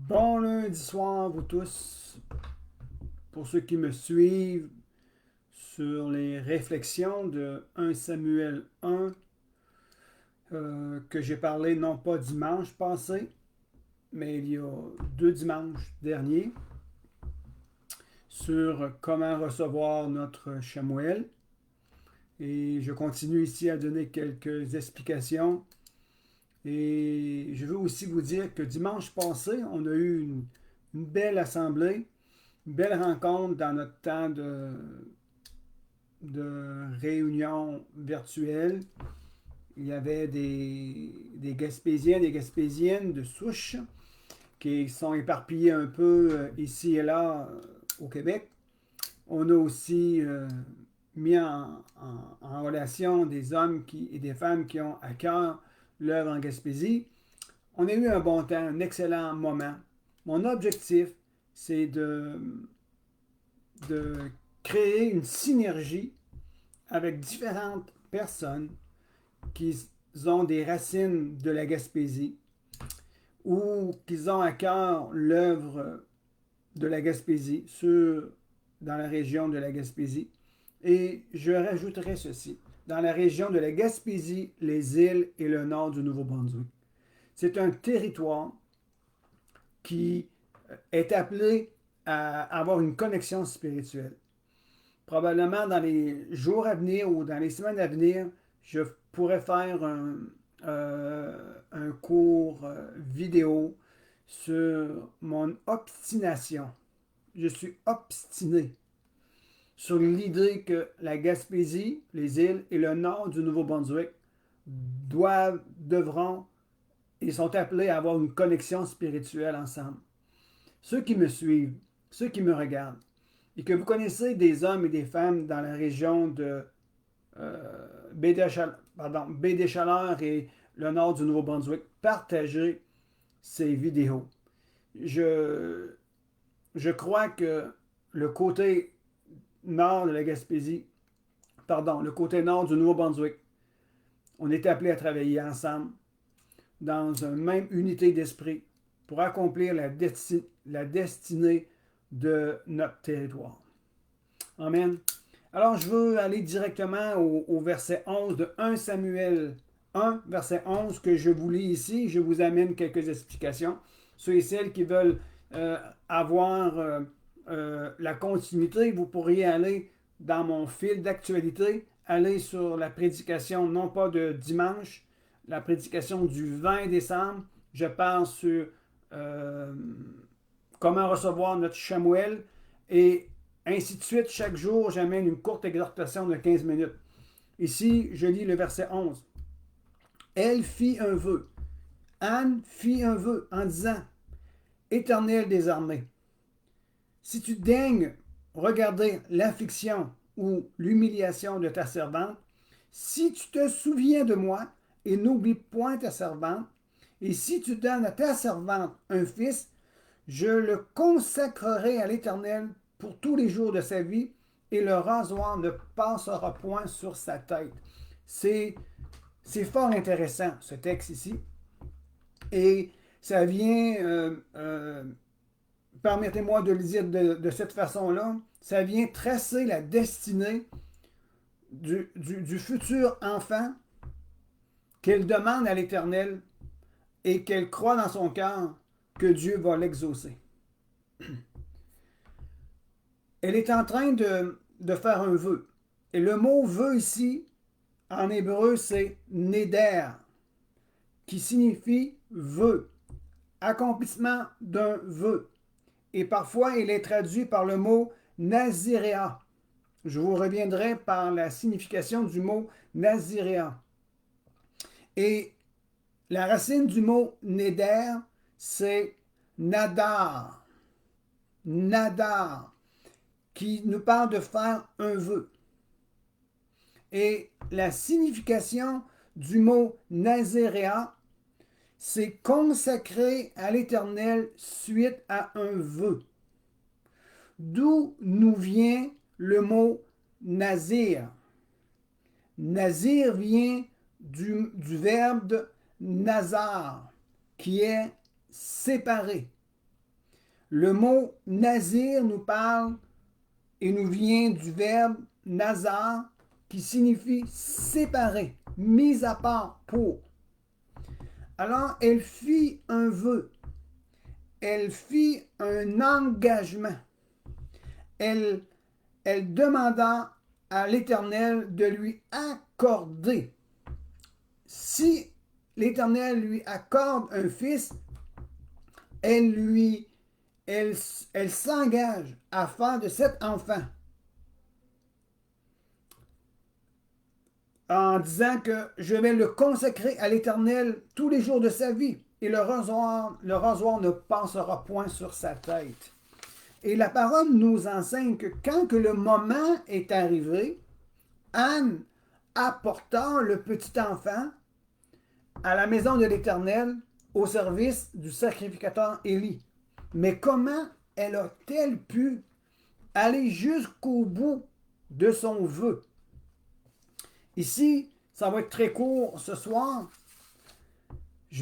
Bon lundi soir, vous tous. Pour ceux qui me suivent sur les réflexions de 1 Samuel 1, que j'ai parlé non pas dimanche passé, mais il y a 2 dimanches derniers, sur comment recevoir notre Chamuel. Et je continue ici à donner quelques explications. Et je veux aussi vous dire que dimanche passé, on a eu une belle assemblée, une belle rencontre dans notre temps de réunion virtuelle. Il y avait des Gaspésiens, des Gaspésiennes de souche qui sont éparpillés un peu ici et là au Québec. On a aussi mis en relation des hommes et des femmes qui ont à cœur l'œuvre en Gaspésie. On a eu un bon temps, un excellent moment. Mon objectif, c'est de créer une synergie avec différentes personnes qui ont des racines de la Gaspésie ou qui ont à cœur l'œuvre de la Gaspésie dans la région de la Gaspésie. Et je rajouterai ceci. Dans la région de la Gaspésie, les îles et le nord du Nouveau-Brunswick. C'est un territoire qui est appelé à avoir une connexion spirituelle. Probablement dans les jours à venir ou dans les semaines à venir, je pourrais faire un cours vidéo sur mon obstination. Je suis obstiné sur l'idée que la Gaspésie, les îles et le nord du Nouveau-Brunswick devront et sont appelés à avoir une connexion spirituelle ensemble. Ceux qui me suivent, ceux qui me regardent, et que vous connaissez des hommes et des femmes dans la région de Baie des Chaleurs et le nord du Nouveau-Brunswick, partagez ces vidéos. Je, je crois que le côté nord de la Gaspésie, le côté nord du Nouveau-Brunswick, on est appelé à travailler ensemble dans une même unité d'esprit pour accomplir la destinée de notre territoire. Amen. Alors, je veux aller directement au verset 11 de 1 Samuel 1, verset 11, que je vous lis ici. Je vous amène quelques explications. Ceux et celles qui veulent avoir la continuité, vous pourriez aller dans mon fil d'actualité, aller sur la prédication, non pas de dimanche, la prédication du 20 décembre. Je parle sur euh, comment recevoir notre Chamuel et ainsi de suite. Chaque jour, j'amène une courte exhortation de 15 minutes. Ici, je lis le verset 11. Elle fit un vœu. Anne fit un vœu en disant, Éternel des armées, si tu daignes regarder l'affliction ou l'humiliation de ta servante, si tu te souviens de moi et n'oublie point ta servante, et si tu donnes à ta servante un fils, je le consacrerai à l'Éternel pour tous les jours de sa vie, et le rasoir ne passera point sur sa tête. C'est, c'est fort intéressant, ce texte ici. Et ça vient, permettez-moi de le dire de cette façon-là, ça vient tracer la destinée du futur enfant qu'elle demande à l'Éternel et qu'elle croit dans son cœur que Dieu va l'exaucer. Elle est en train de faire un vœu. Et le mot vœu ici, en hébreu, c'est neder, qui signifie vœu, accomplissement d'un vœu. Et parfois, il est traduit par le mot naziréa. Je vous reviendrai par la signification du mot naziréa. Et la racine du mot neder, c'est nadar. Nadar, qui nous parle de faire un vœu. Et la signification du mot naziréa, c'est consacré à l'Éternel suite à un vœu. D'où nous vient le mot nazir. Nazir vient du verbe nazar, qui est séparé. Le mot nazir nous parle et nous vient du verbe nazar qui signifie séparer, mis à part pour. Alors, elle fit un vœu, elle fit un engagement, elle, elle demanda à l'Éternel de lui accorder. Si l'Éternel lui accorde un fils, elle s'engage à faire de cet enfant en disant que je vais le consacrer à l'Éternel tous les jours de sa vie et le rasoir ne passera point sur sa tête. Et la parole nous enseigne que quand que le moment est arrivé, Anne apporta le petit enfant à la maison de l'Éternel au service du sacrificateur Élie. Mais comment elle a-t-elle pu aller jusqu'au bout de son vœu? Ici, ça va être très court ce soir,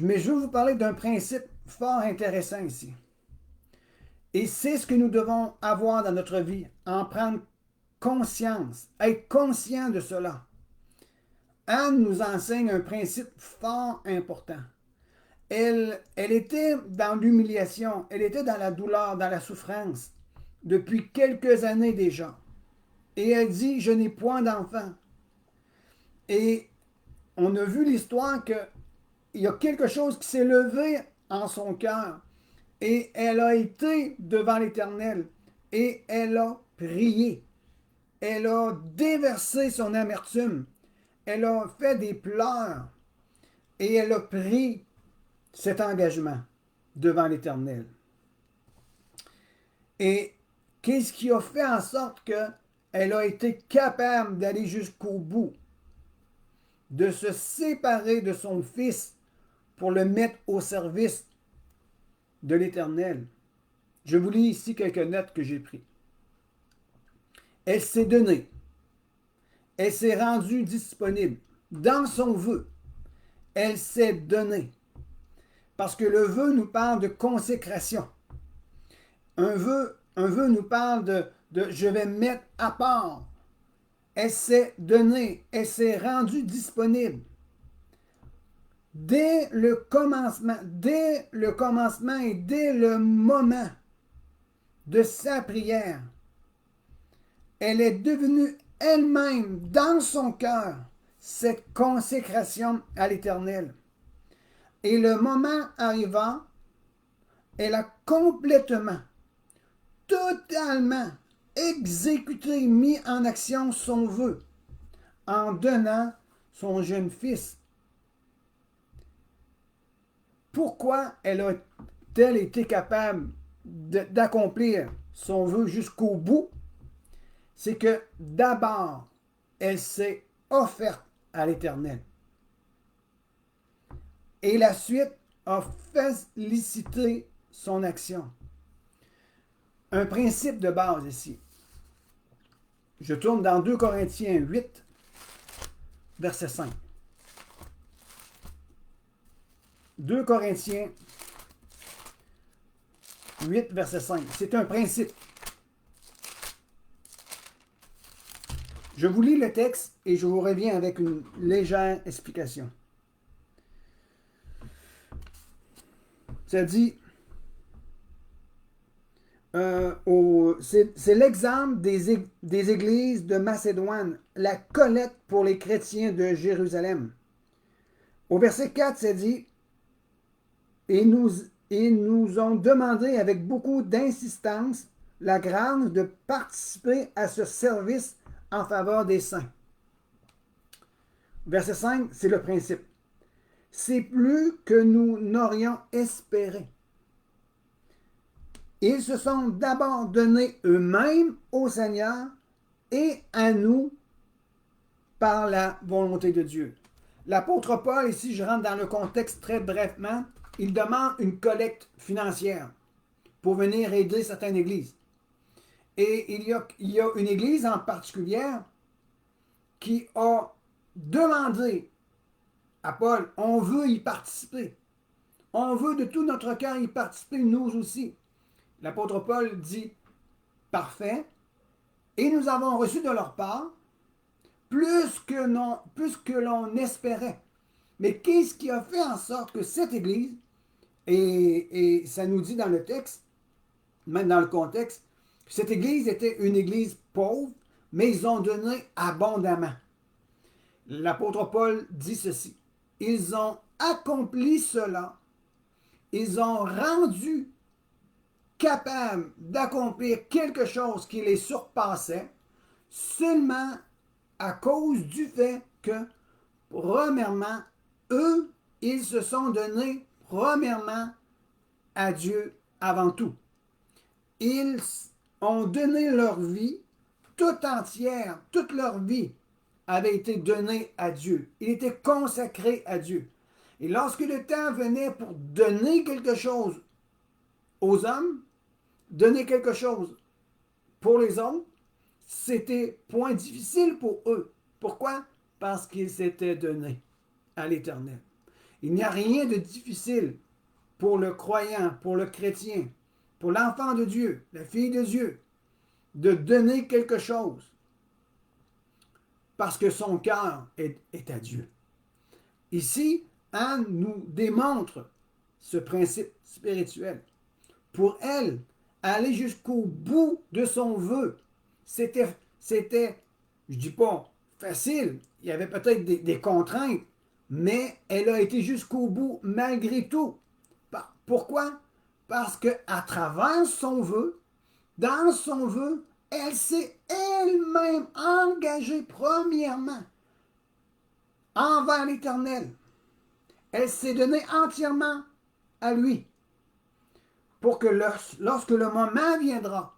mais je vais vous parler d'un principe fort intéressant ici. Et c'est ce que nous devons avoir dans notre vie, en prendre conscience, être conscient de cela. Anne nous enseigne un principe fort important. Elle était dans l'humiliation, elle était dans la douleur, dans la souffrance, depuis quelques années déjà. Et elle dit, je n'ai point d'enfant. Et on a vu l'histoire qu'il y a quelque chose qui s'est levé en son cœur. Et elle a été devant l'Éternel. Et elle a prié. Elle a déversé son amertume. Elle a fait des pleurs. Et elle a pris cet engagement devant l'Éternel. Et qu'est-ce qui a fait en sorte qu'elle a été capable d'aller jusqu'au bout, de se séparer de son fils pour le mettre au service de l'Éternel? Je vous lis ici quelques notes que j'ai prises. Elle s'est donnée. Elle s'est rendue disponible. Dans son vœu, elle s'est donnée. Parce que le vœu nous parle de consécration. Un vœu nous parle de je vais me mettre à part. Elle s'est donnée, elle s'est rendue disponible. Dès le commencement et dès le moment de sa prière, elle est devenue elle-même, dans son cœur, cette consécration à l'Éternel. Et le moment arrivant, elle a complètement, totalement exécuté, mis en action son vœu en donnant son jeune fils. Pourquoi elle a-t-elle été capable d'accomplir son vœu jusqu'au bout? C'est que d'abord, elle s'est offerte à l'Éternel. Et la suite a félicité son action. Un principe de base ici. Je tourne dans 2 Corinthiens 8, verset 5. 2 Corinthiens 8, verset 5. C'est un principe. Je vous lis le texte et je vous reviens avec une légère explication. Ça dit, c'est l'exemple des églises de Macédoine, la collecte pour les chrétiens de Jérusalem. Au verset 4, ça dit, et nous ont demandé avec beaucoup d'insistance la grâce de participer à ce service en faveur des saints. Verset 5, c'est le principe. C'est plus que nous n'aurions espéré. Ils se sont d'abord donnés eux-mêmes au Seigneur et à nous par la volonté de Dieu. L'apôtre Paul, ici je rentre dans le contexte très brièvement, il demande une collecte financière pour venir aider certaines églises. Et il y a une église en particulier qui a demandé à Paul, on veut y participer. On veut de tout notre cœur y participer, nous aussi. l'apôtre Paul dit parfait, et nous avons reçu de leur part plus que l'on espérait. Mais qu'est-ce qui a fait en sorte que cette Église, et ça nous dit dans le texte, même dans le contexte, cette Église était une Église pauvre, mais ils ont donné abondamment. L'apôtre Paul dit ceci. Ils ont accompli cela. Ils ont rendu capables d'accomplir quelque chose qui les surpassait seulement à cause du fait que, premièrement, eux, ils se sont donnés premièrement à Dieu avant tout. Ils ont donné leur vie tout entière, toute leur vie avait été donnée à Dieu. Il était consacré à Dieu. Et lorsque le temps venait pour donner quelque chose aux hommes, donner quelque chose pour les autres, c'était point difficile pour eux. Pourquoi? Parce qu'ils s'étaient donnés à l'Éternel. Il n'y a rien de difficile pour le croyant, pour le chrétien, pour l'enfant de Dieu, la fille de Dieu, de donner quelque chose parce que son cœur est à Dieu. Ici, Anne nous démontre ce principe spirituel. Pour elle, aller jusqu'au bout de son vœu, c'était, je ne dis pas facile, il y avait peut-être des contraintes, mais elle a été jusqu'au bout malgré tout. Pourquoi? Parce qu'à travers son vœu, dans son vœu, elle s'est elle-même engagée premièrement envers l'Éternel. Elle s'est donnée entièrement à lui pour que lorsque le moment viendra,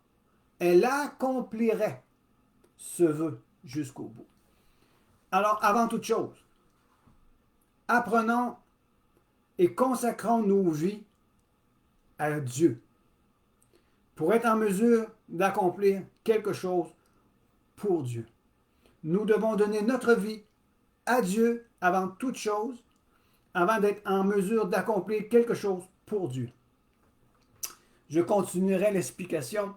elle accomplirait ce vœu jusqu'au bout. Alors, avant toute chose, apprenons et consacrons nos vies à Dieu pour être en mesure d'accomplir quelque chose pour Dieu. Nous devons donner notre vie à Dieu avant toute chose, avant d'être en mesure d'accomplir quelque chose pour Dieu. Je continuerai l'explication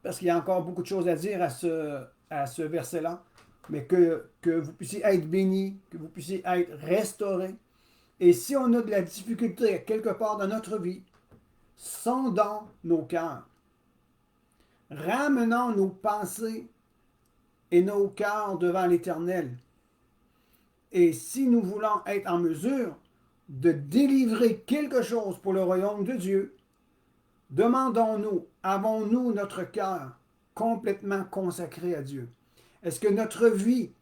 parce qu'il y a encore beaucoup de choses à dire à ce verset-là, mais que vous puissiez être bénis, que vous puissiez être restaurés. Et si on a de la difficulté quelque part dans notre vie, sondons nos cœurs. Ramenons nos pensées et nos cœurs devant l'Éternel. Et si nous voulons être en mesure de délivrer quelque chose pour le royaume de Dieu, demandons-nous, avons-nous notre cœur complètement consacré à Dieu? Est-ce que notre vie,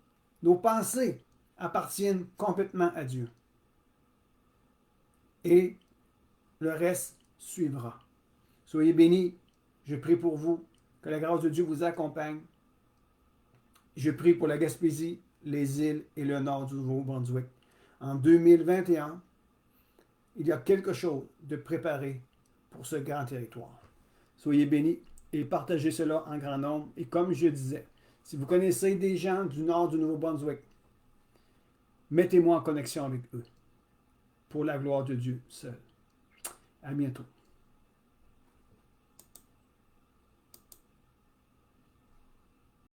nos pensées appartiennent complètement à Dieu? Et le reste suivra. Soyez bénis. Je prie pour vous. Que la grâce de Dieu vous accompagne. Je prie pour la Gaspésie, les îles et le nord du Nouveau-Brunswick. En 2021, il y a quelque chose de préparé pour ce grand territoire. Soyez bénis et partagez cela en grand nombre. Et comme je disais, si vous connaissez des gens du nord du Nouveau-Brunswick, mettez-moi en connexion avec eux pour la gloire de Dieu seul. À bientôt.